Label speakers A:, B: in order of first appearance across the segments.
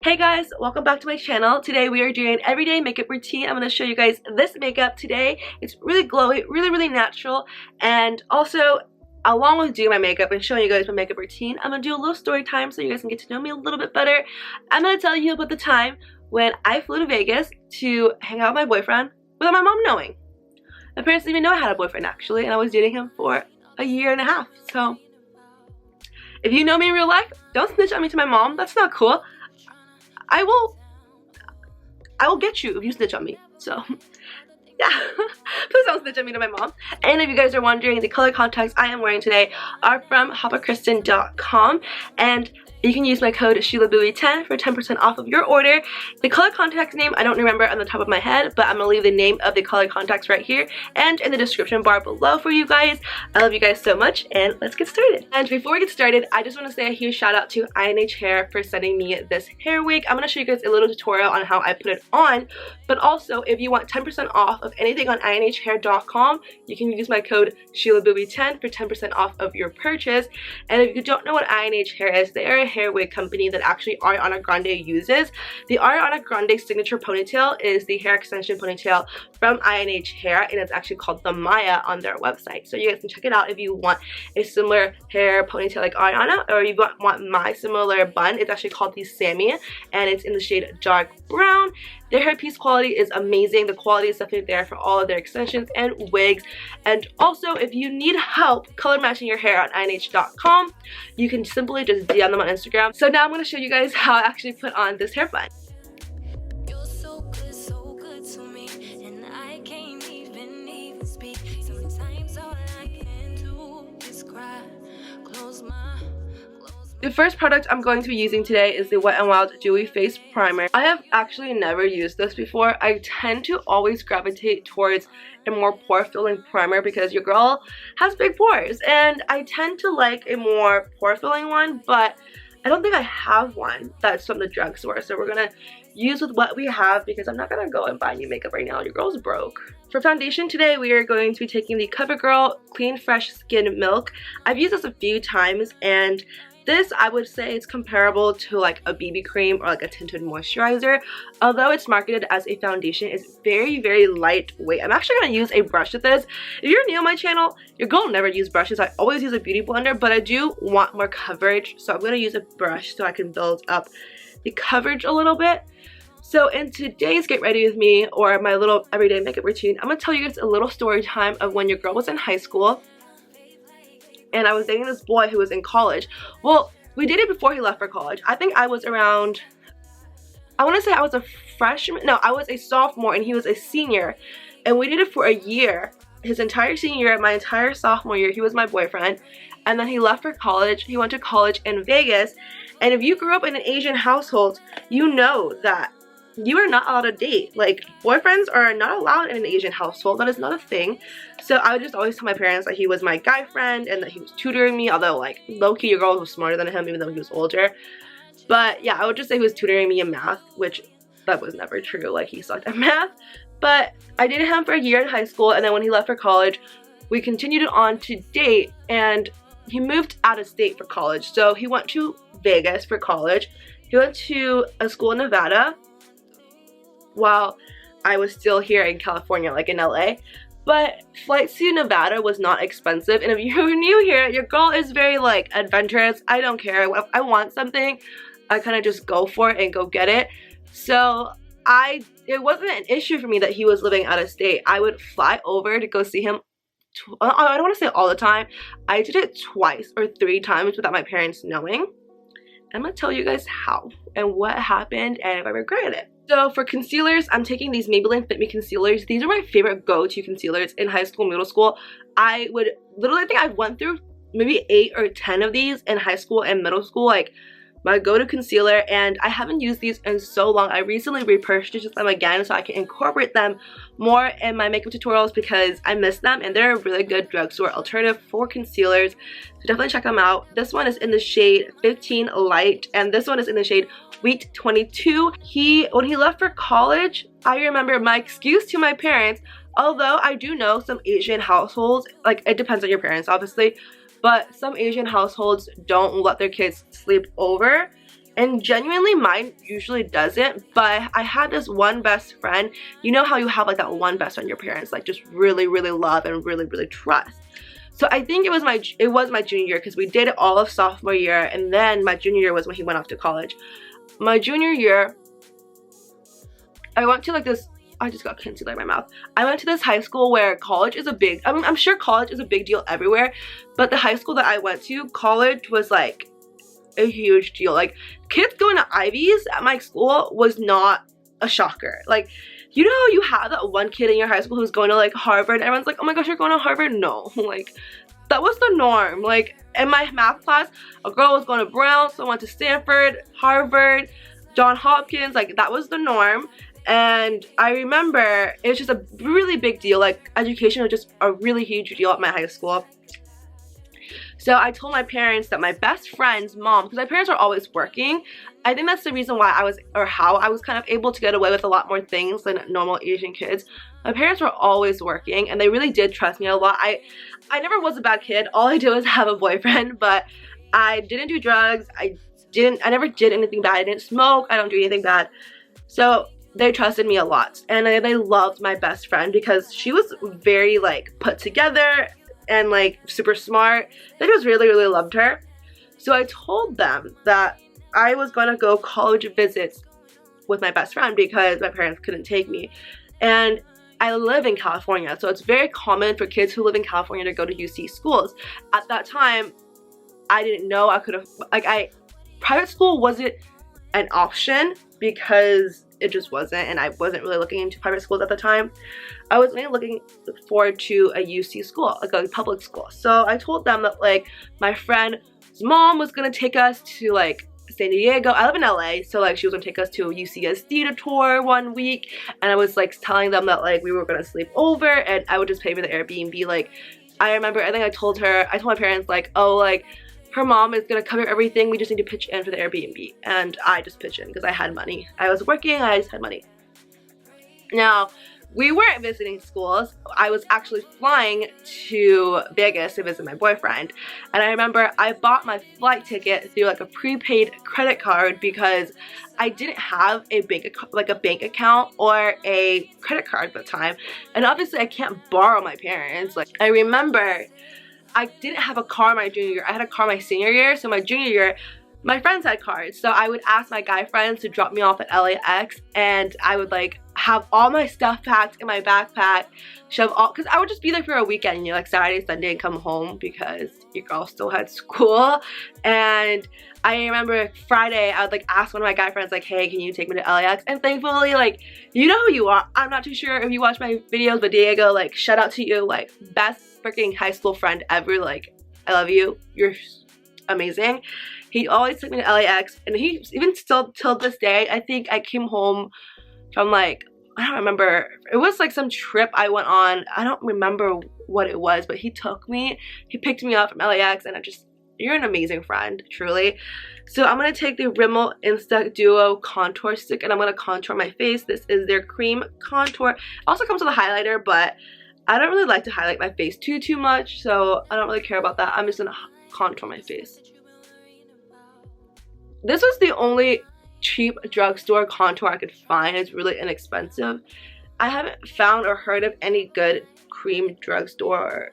A: Hey guys, welcome back to my channel. Today we are doing an everyday makeup routine. I'm going to show you guys this makeup today. It's really glowy, really natural, and also along with doing my makeup and showing you guys my makeup routine, I'm going to do a little story time so you guys can get to know me a little bit better. I'm going to tell you about the time when I flew to Vegas to hang out with my boyfriend without my mom knowing. My parents didn't even know I had a boyfriend actually, and I was dating him for a year and a half. So if you know me in real life, don't snitch on me to my mom. That's not cool. I will get you if you snitch on me. So yeah, please don't snitch on me to my mom. And if you guys are wondering, the color contacts I am wearing today are from Hibiscus.com, and you can use my code SHEILABOOBY10 for 10% off of your order. The color contacts name I don't remember on the top of my head, but I'm gonna leave the name of the color contacts right here and in the description bar below for you guys. I love you guys so much, and let's get started. And before we get started, I just want to say a huge shout out to INH Hair for sending me this hair wig. I'm gonna show you guys a little tutorial on how I put it on, but also if you want 10% off of anything on INHhair.com, you can use my code SHEILABOOBY10 for 10% off of your purchase. And if you don't know what INH Hair is, they are a hair wig company that actually Ariana Grande uses. The Ariana Grande signature ponytail is the hair extension ponytail from INH Hair, and it's actually called the Maya on their website. So you guys can check it out if you want a similar hair ponytail like Ariana, or you want my similar bun. It's actually called the Sammy, and it's in the shade dark brown. Their hairpiece quality is amazing. The quality is definitely there for all of their extensions and wigs. And also, if you need help color matching your hair on INH.com, you can simply just DM them on Instagram. So now I'm going to show you guys how I actually put on this hair bun.
B: You're so good to me, and I can't even speak. Sometimes all I can do is cry. Close my
A: The first product I'm going to be using today is the Wet n Wild Dewy Face Primer. I have actually never used this before. I tend to always gravitate towards a more pore-filling primer because your girl has big pores, and I tend to like a more pore-filling one, but I don't think I have one that's from the drugstore. So we're gonna use with what we have because I'm not gonna go and buy new makeup right now. Your girl's broke. For foundation today, we are going to be taking the Covergirl Clean Fresh Skin Milk. I've used this a few times, and this, I would say, it's comparable to like a BB cream or like a tinted moisturizer. Although it's marketed as a foundation, it's very lightweight. I'm actually going to use a brush with this. If you're new on my channel, your girl never use brushes. I always use a beauty blender, but I do want more coverage. So I'm going to use a brush so I can build up the coverage a little bit. So in today's Get Ready With Me, or my little everyday makeup routine, I'm going to tell you guys a little story time of when your girl was in high school and I was dating this boy who was in college. Well, we dated before he left for college. I think I was around, I want to say I was a freshman. No, I was a sophomore and he was a senior. And we dated for a year. His entire senior year, my entire sophomore year, he was my boyfriend. And then he left for college. He went to college in Vegas. And if you grew up in an Asian household, you know that you are not allowed to date. Like, boyfriends are not allowed in an Asian household. That is not a thing. So I would just always tell my parents that he was my guy friend and that he was tutoring me, although like low-key your girl was smarter than him even though he was older. But yeah, I would just say he was tutoring me in math, which that was never true. Like, he sucked at math. But I dated him for a year in high school, and then when he left for college, we continued on to date, and he moved out of state for college. So he went to Vegas for college. He went to a school in Nevada while I was still here in California, like in LA. But flights to Nevada was not expensive, and if you're new here, your girl is very like adventurous. I don't care. If I want something, I kind of just go for it and go get it. So it wasn't an issue for me that he was living out of state. I would fly over to go see him. I don't want to say all the time. I did it twice or 3 times without my parents knowing. I'm going to tell you guys how and what happened and if I regretted it. So for concealers, I'm taking these Maybelline Fit Me concealers. These are my favorite go-to concealers in high school, middle school. I would literally, I think I went through maybe 8 or 10 of these in high school and middle school, like my go-to concealer, and I haven't used these in so long. I recently repurchased them again so I can incorporate them more in my makeup tutorials because I miss them, and they're a really good drugstore alternative for concealers. So definitely check them out. This one is in the shade 15 Light, and this one is in the shade Wheat 22. When he left for college, I remember my excuse to my parents, although I do know some Asian households, like it depends on your parents obviously, but some Asian households don't let their kids sleep over. And genuinely mine usually doesn't, but I had this one best friend. You know how you have like that one best friend your parents like just really love and really trust. So I think it was my junior year, because we dated all of sophomore year, and then my junior year was when he went off to college. My junior year, I went to like this, I just got concealer in my mouth. I went to this high school where college is a big, I mean, I'm sure college is a big deal everywhere, but the high school that I went to, college was like a huge deal. Like, kids going to Ivies at my school was not a shocker. Like, you know, you have that one kid in your high school who's going to like Harvard. Everyone's like, oh my gosh, you're going to Harvard? No, like that was the norm. Like in my math class, a girl was going to Brown, someone went to Stanford, Harvard, Johns Hopkins. Like that was the norm. And I remember it was just a really big deal. Like education was just a really huge deal at my high school. So I told my parents that my best friend's mom, because my parents are always working, I think that's the reason why I was, or how I was kind of able to get away with a lot more things than normal Asian kids. My parents were always working, and they really did trust me a lot. I never was a bad kid. All I did was have a boyfriend, but I didn't do drugs. I never did anything bad. I didn't smoke. I don't do anything bad. So they trusted me a lot, and they loved my best friend because she was very like put together and like super smart. They just really loved her. So I told them that I was gonna go college visits with my best friend because my parents couldn't take me. And I live in California, so it's very common for kids who live in California to go to UC schools. At that time, I didn't know I could have, like, private school wasn't an option because it just wasn't, and I wasn't really looking into private schools at the time. I was mainly looking forward to a UC school, like a public school. So I told them that like my friend's mom was gonna take us to like San Diego. I live in LA, so like she was gonna take us to a UCSD tour one week, and I was like telling them that like we were gonna sleep over and I would just pay for the Airbnb. Like I remember, I think I told my parents like, oh, like her mom is gonna cover everything, we just need to pitch in for the Airbnb. And I just pitched in because I had money. I was working, I just had money. Now, we weren't visiting schools. I was actually flying to Vegas to visit my boyfriend. And I remember I bought my flight ticket through like a prepaid credit card because I didn't have a bank account or a credit card at the time. And obviously I can't borrow my parents. Like I remember I didn't have a car my junior year. I had a car my senior year. So my junior year, my friends had cars. So I would ask my guy friends to drop me off at LAX, and I would like have all my stuff packed in my backpack, shove all, because I would just be there for a weekend, you know, like Saturday, Sunday, and come home because your girl still had school. And I remember Friday, I would like ask one of my guy friends like, hey, can you take me to LAX? And thankfully, like, you know who you are. I'm not too sure if you watch my videos, but Diego, like, shout out to you, like, best freaking high school friend ever. Like, I love you. You're amazing. He always took me to LAX, and he even still till this day, I think I came home from like, I don't remember, it was like some trip I went on. I don't remember what it was, but he took me, he picked me up from LAX, and you're an amazing friend, truly. So I'm going to take the Rimmel Insta Duo Contour Stick, and I'm going to contour my face. This is their cream contour. It also comes with a highlighter, but I don't really like to highlight my face too much, so I don't really care about that. I'm just going to contour my face. This was the only cheap drugstore contour I could find. It's really inexpensive. I haven't found or heard of any good cream drugstore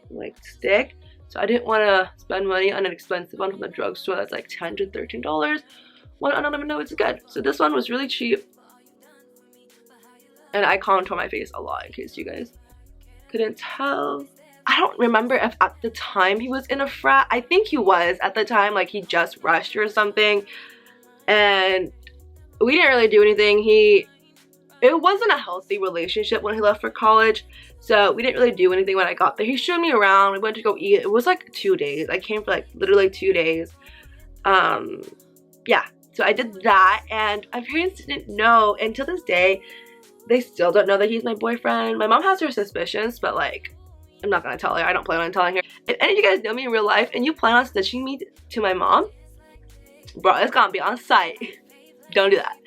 A: like stick, so I didn't want to spend money on an expensive one from the drugstore that's like $10 to $13. Well, I don't even know it's good. So this one was really cheap, and I contour my face a lot in case you guys couldn't tell. I don't remember if at the time he was in a frat. I think he was at the time, like he just rushed or something, and we didn't really do anything. It wasn't a healthy relationship when he left for college, so we didn't really do anything when I got there. He showed me around, we went to go eat. It was like 2 days. I came for like literally 2 days. Yeah, so I did that, and my parents didn't know until this day. They still don't know that he's my boyfriend. My mom has her suspicions, but like, I'm not gonna tell her. I don't plan on telling her. If any of you guys know me in real life and you plan on snitching me to my mom, bro, it's gonna be on site. Don't do that.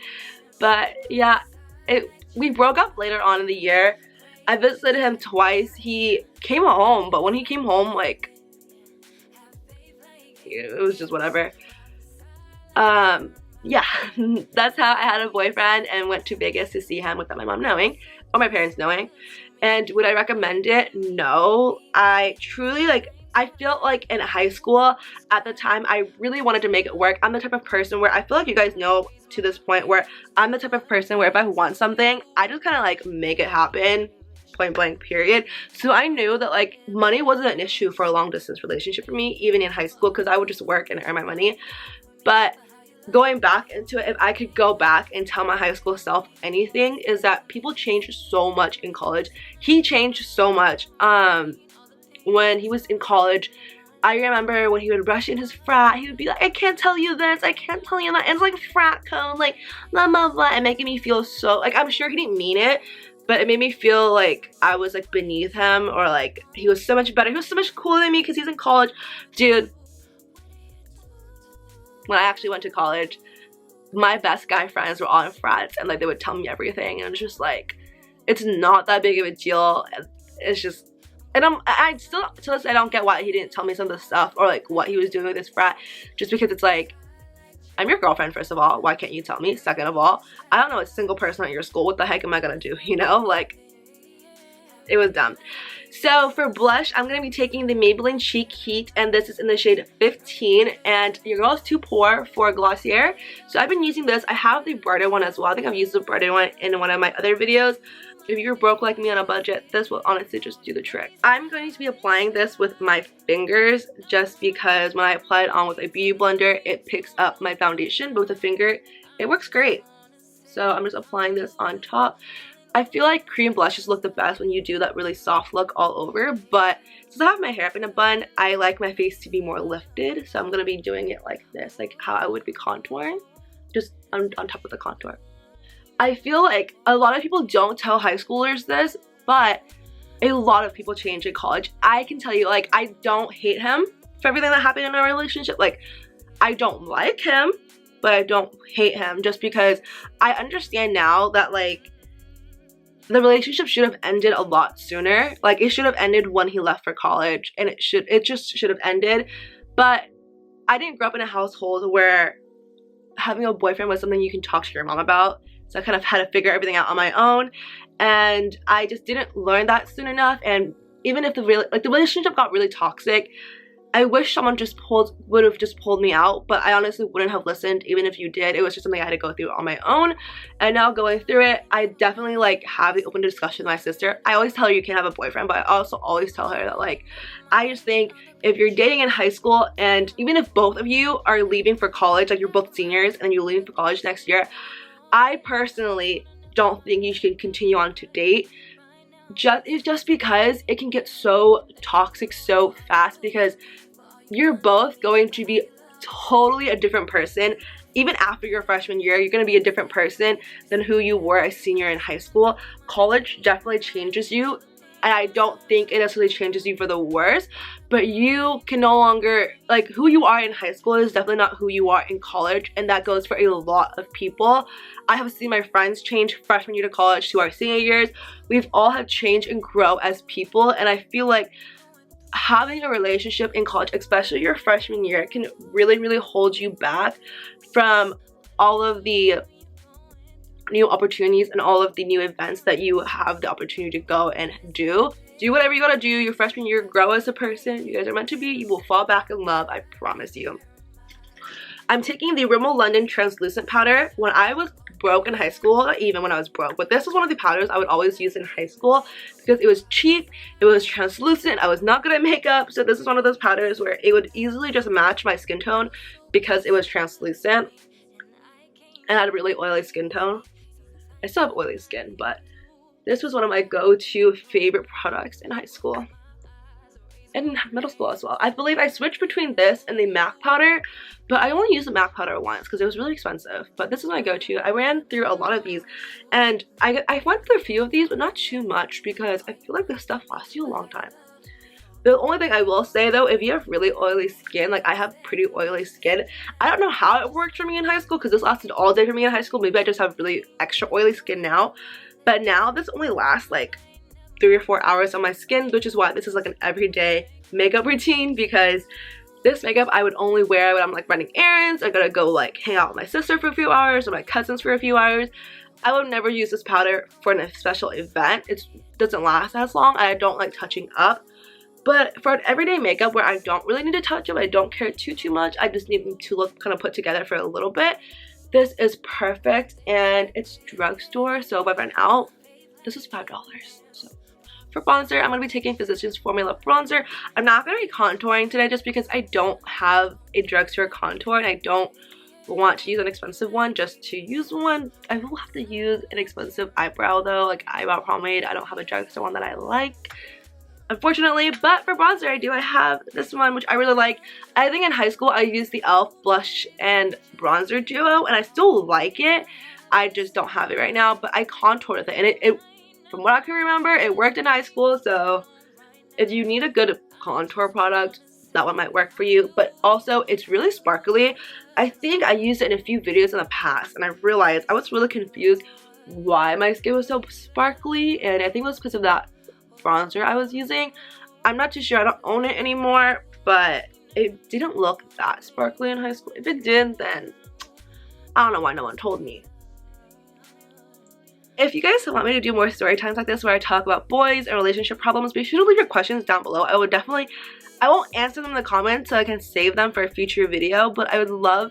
A: But yeah, we broke up later on in the year. I visited him twice. He came home, but when he came home, like, it was just whatever. Yeah, that's how I had a boyfriend and went to Vegas to see him without my mom knowing or my parents knowing. And would I recommend it? No. I truly, like, I felt like in high school at the time I really wanted to make it work. I'm the type of person where I feel like you guys know to this point where I'm the type of person where if I want something, I just kind of like make it happen, point blank period. So I knew that like money wasn't an issue for a long distance relationship for me, even in high school, because I would just work and earn my money. But going back into it, if I could go back and tell my high school self anything, is that people change so much in college. He changed so much. When he was in college, I remember when he would rush in his frat, he would be like, I can't tell you this, I can't tell you that, and it's like frat code, like blah blah blah, and making me feel so, like, I'm sure he didn't mean it, but it made me feel like I was like beneath him, or like he was so much better, he was so much cooler than me because he's in college. Dude, when I actually went to college, my best guy friends were all in frats, and like they would tell me everything, and I'm just like, it's not that big of a deal. It's just, and I still to this I don't get why he didn't tell me some of the stuff, or like what he was doing with this frat, just because it's like, I'm your girlfriend, first of all, why can't you tell me? Second of all, I don't know a single person at your school, what the heck am I gonna do, you know? Like, it was dumb. So for blush, I'm going to be taking the Maybelline Cheek Heat, and this is in the shade 15, and your girl is too poor for Glossier, so I've been using this. I have the Burt one as well. I think I've used the Burt one in one of my other videos. If you're broke like me on a budget, this will honestly just do the trick. I'm going to be applying this with my fingers just because when I apply it on with a beauty blender, it picks up my foundation, but with a finger, it works great. So I'm just applying this on top. I feel like cream blushes look the best when you do that really soft look all over, but since I have my hair up in a bun, I like my face to be more lifted, so I'm going to be doing it like this, like how I would be contouring, just on top of the contour. I feel like a lot of people don't tell high schoolers this, but a lot of people change in college. I can tell you, like, I don't hate him for everything that happened in our relationship. Like, I don't like him, but I don't hate him, just because I understand now that, like, the relationship should have ended a lot sooner. Like, it should have ended when he left for college, and it just should have ended. But I didn't grow up in a household where having a boyfriend was something you can talk to your mom about. So I kind of had to figure everything out on my own, and I just didn't learn that soon enough. And even if the relationship got really toxic, I wish someone would have just pulled me out, but I honestly wouldn't have listened even if you did. It was just something I had to go through on my own. And now going through it, I definitely like have the open discussion with my sister. I always tell her you can't have a boyfriend, but I also always tell her that, like, I just think if you're dating in high school, and even if both of you are leaving for college, like you're both seniors and you're leaving for college next year, I personally don't think you should continue on to date. Just because it can get so toxic so fast, because you're both going to be totally a different person. Even after your freshman year, you're going to be a different person than who you were a senior in high school. College definitely changes you, and I don't think it necessarily changes you for the worse, but you can no longer, like, who you are in high school is definitely not who you are in college, and that goes for a lot of people. I have seen my friends change freshman year to college to our senior years. We've all had change and grow as people, and I feel like having a relationship in college, especially your freshman year, can really, really hold you back from all of the new opportunities and all of the new events that you have the opportunity to go and do. Do whatever you gotta do your freshman year, grow as a person. You guys are meant to be. You will fall back in love, I promise you. I'm taking the Rimmel London Translucent Powder. When I was broke in high school, not even when I was broke, but this was one of the powders I would always use in high school because it was cheap, it was translucent, I was not good at makeup, so this is one of those powders where it would easily just match my skin tone because it was translucent and I had a really oily skin tone. I still have oily skin, but this was one of my go-to favorite products in high school. In middle school as well. I believe I switched between this and the MAC powder, but I only used the MAC powder once because it was really expensive. But this is my go-to. I ran through a lot of these, and I went through a few of these, but not too much because I feel like this stuff lasts you a long time. The only thing I will say though, if you have really oily skin, like I have pretty oily skin, I don't know how it worked for me in high school because this lasted all day for me in high school. Maybe I just have really extra oily skin now, but now this only lasts like 3 or 4 hours on my skin, which is why this is like an everyday makeup routine, because This makeup I would only wear when I'm like running errands. I gotta go like hang out with my sister for a few hours or my cousins for a few hours. I would never use this powder for a special event. It doesn't last as long. I don't like touching up. But for an everyday makeup where I don't really need to touch up, I don't care too much, I just need them to look kind of put together for a little bit, this is perfect. And it's drugstore, so if I run out, this is $5. So for bronzer, I'm going to be taking Physicians Formula bronzer. I'm not going to be contouring today just because I don't have a drugstore contour and I don't want to use an expensive one just to use one. I will have to use an expensive eyebrow though, like eyebrow pomade. I don't have a drugstore one that I like, unfortunately. But for bronzer, I have this one, which I really like. I think in high school I used the e.l.f. blush and bronzer duo, and I still like it. I just don't have it right now, but I contoured with it, and it from what I can remember, it worked in high school. So if you need a good contour product, that one might work for you. But also, it's really sparkly. I think I used it in a few videos in the past, and I realized I was really confused why my skin was so sparkly, and I think it was because of that bronzer I was using. I'm not too sure. I don't own it anymore, but it didn't look that sparkly in high school. If it did, then I don't know why no one told me. If you guys want me to do more story times like this where I talk about boys and relationship problems, be sure to leave your questions down below. I won't answer them in the comments so I can save them for a future video, but I would love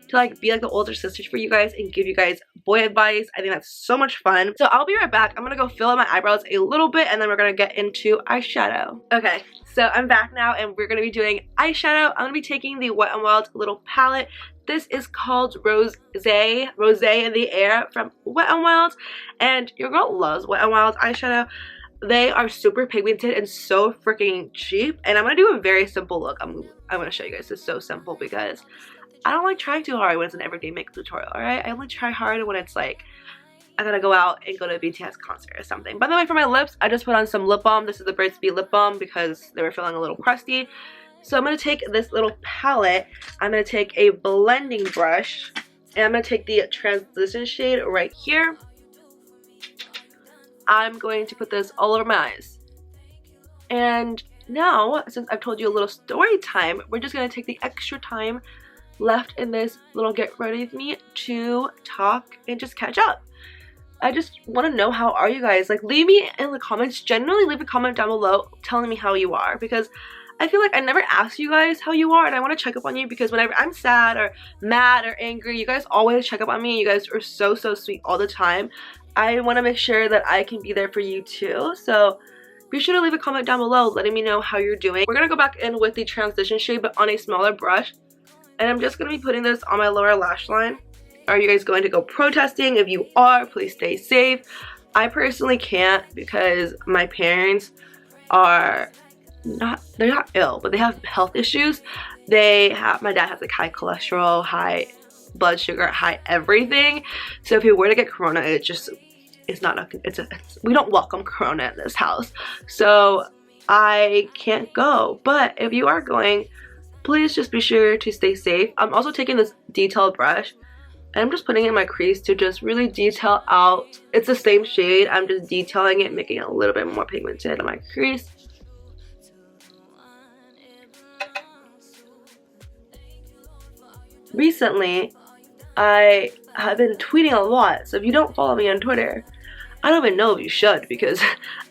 A: to like be like the older sisters for you guys and give you guys boy advice. I think that's so much fun. So I'll be right back. I'm gonna go fill in my eyebrows a little bit and then we're gonna get into eyeshadow. Okay, so I'm back now and we're gonna be doing eyeshadow. I'm gonna be taking the Wet n Wild little palette. This is called Rose in the Air from Wet n Wild, and your girl loves Wet n Wild eyeshadow. They are super pigmented and so freaking cheap, and I'm gonna do a very simple look. I'm gonna show you guys. It's so simple because I don't like trying too hard when it's an everyday makeup tutorial, alright? I only try hard when it's like I gotta go out and go to a BTS concert or something. By the way, for my lips, I just put on some lip balm. This is the Burt's Beat lip balm because they were feeling a little crusty. So I'm going to take this little palette, I'm going to take a blending brush, and I'm going to take the transition shade right here. I'm going to put this all over my eyes. And now, since I've told you a little story time, we're just going to take the extra time left in this little get ready with me to talk and just catch up. I just want to know, how are you guys? Like, leave me in the comments. Generally, leave a comment down below telling me how you are, because I feel like I never ask you guys how you are, and I want to check up on you because whenever I'm sad or mad or angry, you guys always check up on me. You guys are so sweet all the time. I want to make sure that I can be there for you too. So be sure to leave a comment down below letting me know how you're doing. We're going to go back in with the transition shade but on a smaller brush. And I'm just going to be putting this on my lower lash line. Are you guys going to go protesting? If you are, please stay safe. I personally can't because my parents are they're not ill, but they have health issues. My dad has like high cholesterol, high blood sugar, high everything. So if he were to get corona, we don't welcome corona in this house. So I can't go. But if you are going, please just be sure to stay safe. I'm also taking this detailed brush and I'm just putting it in my crease to just really detail out. It's the same shade. I'm just detailing it, making it a little bit more pigmented on my crease. Recently, I have been tweeting a lot, so if you don't follow me on Twitter, I don't even know if you should, because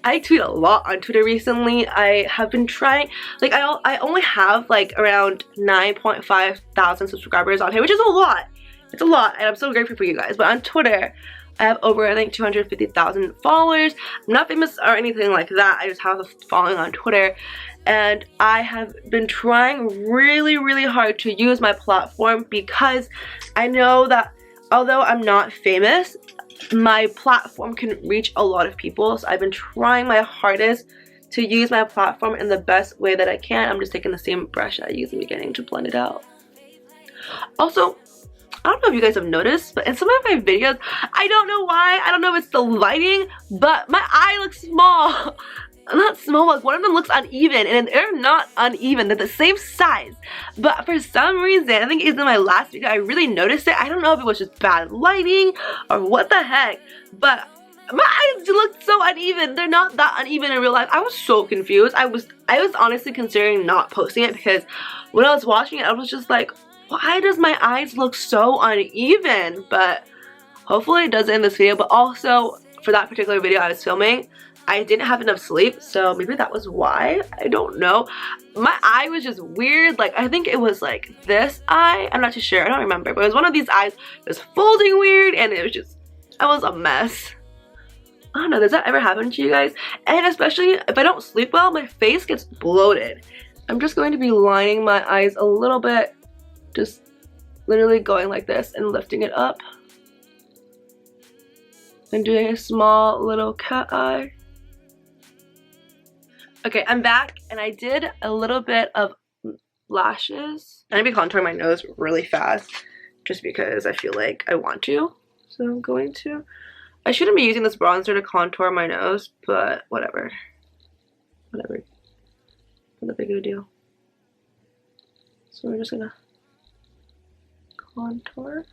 A: I tweet a lot on Twitter recently. I have been trying, like I only have like around 9.5 thousand subscribers on here, which is a lot. It's a lot, and I'm so grateful for you guys. But on Twitter, I have over, I think, 250,000 followers. I'm not famous or anything like that. I just have a following on Twitter. And I have been trying really hard to use my platform because I know that although I'm not famous, my platform can reach a lot of people. So I've been trying my hardest to use my platform in the best way that I can. I'm just taking the same brush I used in the beginning to blend it out. Also, I don't know if you guys have noticed, but in some of my videos, I don't know why, I don't know if it's the lighting, but my eye looks small. Not small, like one of them looks uneven, and they're not uneven, they're the same size. But for some reason, I think it's in my last video, I really noticed it. I don't know if it was just bad lighting or what the heck, but My eyes looked so uneven. They're not that uneven in real life. I was so confused. I was honestly considering not posting it because when I was watching it, I was just like, why does my eyes look so uneven? But hopefully it doesn't in this video. But also for that particular video I was filming, I didn't have enough sleep, so maybe that was why. I don't know. My eye was just weird. Like, I think it was like this eye. I'm not too sure. I don't remember. But it was one of these eyes that was folding weird, and it was just, I was a mess. I don't know, does that ever happen to you guys? And especially if I don't sleep well, my face gets bloated. I'm just going to be lining my eyes a little bit. Just literally going like this and lifting it up. And doing a small little cat eye. Okay, I'm back and I did a little bit of lashes. I'm gonna be contouring my nose really fast just because I feel like I want to. So I'm going to. I shouldn't be using this bronzer to contour my nose, but whatever. Whatever. Not a big of a deal. So we're just gonna contour.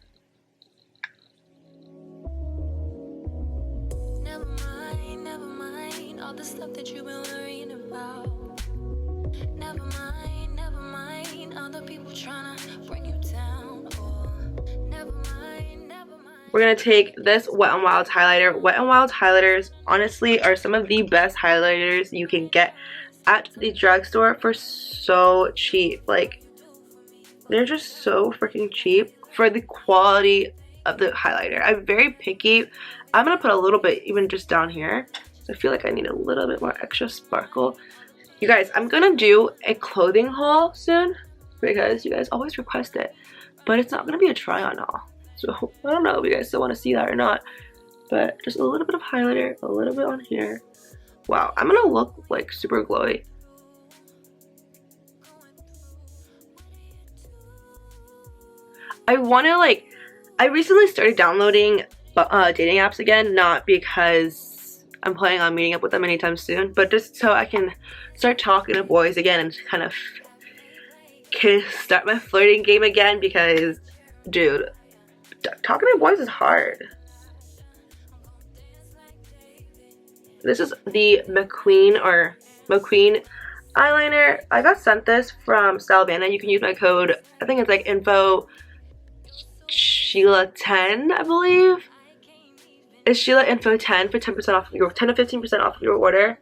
B: Never mind all the stuff that you've been worrying about. Never mind all the people trying to bring you down. Oh, never mind.
A: We're gonna take this Wet n Wild highlighter. Wet n Wild highlighters honestly are some of the best highlighters you can get at the drugstore for so cheap. Like, they're just so freaking cheap for the quality of the highlighter. I'm very picky. I'm gonna put a little bit even just down here. I feel like I need a little bit more extra sparkle. You guys, I'm gonna do a clothing haul soon because you guys always request it, but it's not gonna be a try on haul. So I don't know if you guys still want to see that or not, but just a little bit of highlighter, a little bit on here. Wow, I'm gonna look like super glowy. I recently started downloading dating apps again, not because I'm planning on meeting up with them anytime soon, but just so I can start talking to boys again and kind of can start my flirting game again because, dude, talking to boys is hard. This is the McQueen eyeliner. I got sent this from Stylevana. You can use my code, I think it's like info Sheila10, I believe. It's Sheila info 10 for 10% off your 10 to 15% off your order.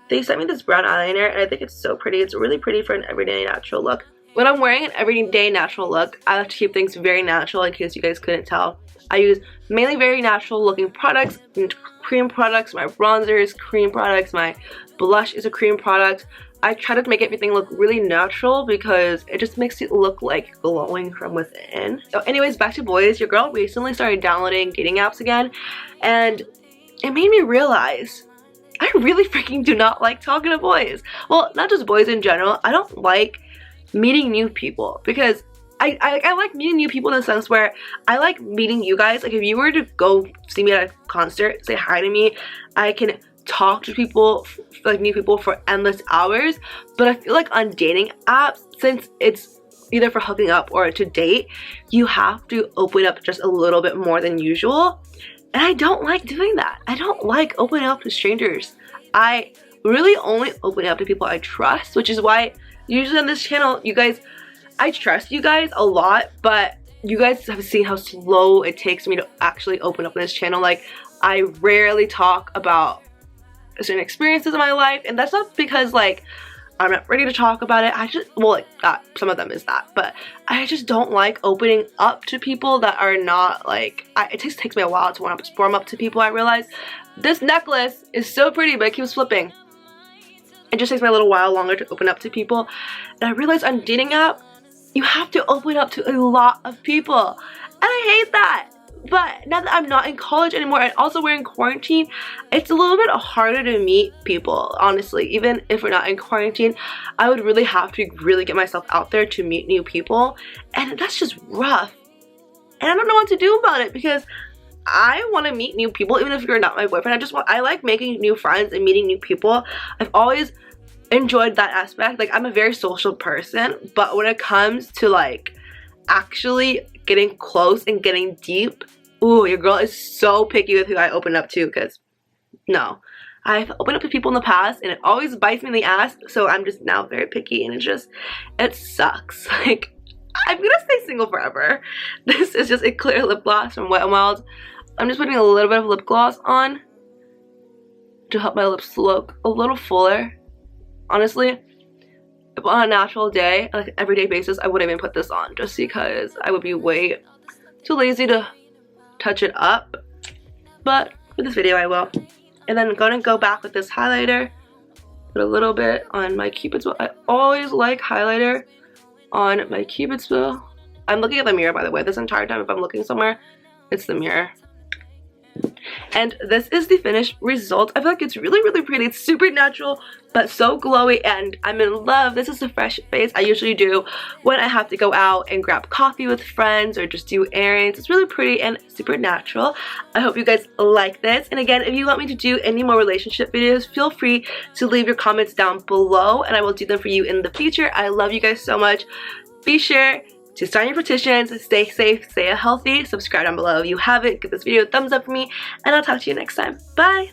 A: They sent me this brown eyeliner and I think it's so pretty. It's really pretty for an everyday natural look. When I'm wearing an everyday natural look, I like to keep things very natural in case you guys couldn't tell. I use mainly very natural looking products and cream products. My bronzer is cream products. My blush is a cream product. I try to make everything look really natural because it just makes it look like glowing from within. So anyways, back to boys. Your girl recently started downloading dating apps again, and it made me realize I really freaking do not like talking to boys. Well, not just boys in general. I don't like meeting new people because I like meeting new people in the sense where I like meeting you guys. Like, if you were to go see me at a concert, say hi to me, I can talk to people, like new people, for endless hours. But I feel like on dating apps, since it's either for hooking up or to date, you have to open up just a little bit more than usual, and I don't like doing that. I don't like opening up to strangers. I really only open up to people I trust, which is why usually on this channel, you guys, I trust you guys a lot, but you guys have seen how slow it takes me to actually open up on this channel. Like, I rarely talk about certain experiences in my life, and that's not because like I'm not ready to talk about it. I just, well, like that, some of them is that, but I just don't like opening up to people that are not like, it takes me a while to want to warm up to people. I realize this necklace is so pretty, but it keeps flipping. It just takes me a little while longer to open up to people, and I realize on dating app, you have to open up to a lot of people, and I hate that. But now that I'm not in college anymore and also we're in quarantine, it's a little bit harder to meet people, honestly. Even if we're not in quarantine, I would really have to really get myself out there to meet new people, and that's just rough. And I don't know what to do about it because I want to meet new people even if you're not my boyfriend. I like making new friends and meeting new people. I've always enjoyed that aspect. Like, I'm a very social person, but when it comes to like actually getting close and getting deep, Ooh, your girl is so picky with who I open up to, because no. I've opened up to people in the past and it always bites me in the ass, so I'm just now very picky, and it sucks. Like, I'm gonna stay single forever. This is just a clear lip gloss from Wet n Wild. I'm just putting a little bit of lip gloss on to help my lips look a little fuller. Honestly, if on a natural day, like an everyday basis, I wouldn't even put this on just because I would be way too lazy to touch it up. But for this video, I will. And then I'm gonna go back with this highlighter, put a little bit on my Cupid's bow. I always like highlighter on my Cupid's bow. I'm looking at the mirror, by the way. This entire time, if I'm looking somewhere, it's the mirror. And this is the finished result. I feel like it's really, really pretty. It's super natural, but so glowy, and I'm in love. This is the fresh face I usually do when I have to go out and grab coffee with friends or just do errands. It's really pretty and super natural. I hope you guys like this. And again, if you want me to do any more relationship videos, feel free to leave your comments down below, and I will do them for you in the future. I love you guys so much. Be sure to sign your petitions, stay safe, stay healthy, subscribe down below if you haven't, give this video a thumbs up for me, and I'll talk to you next time. Bye!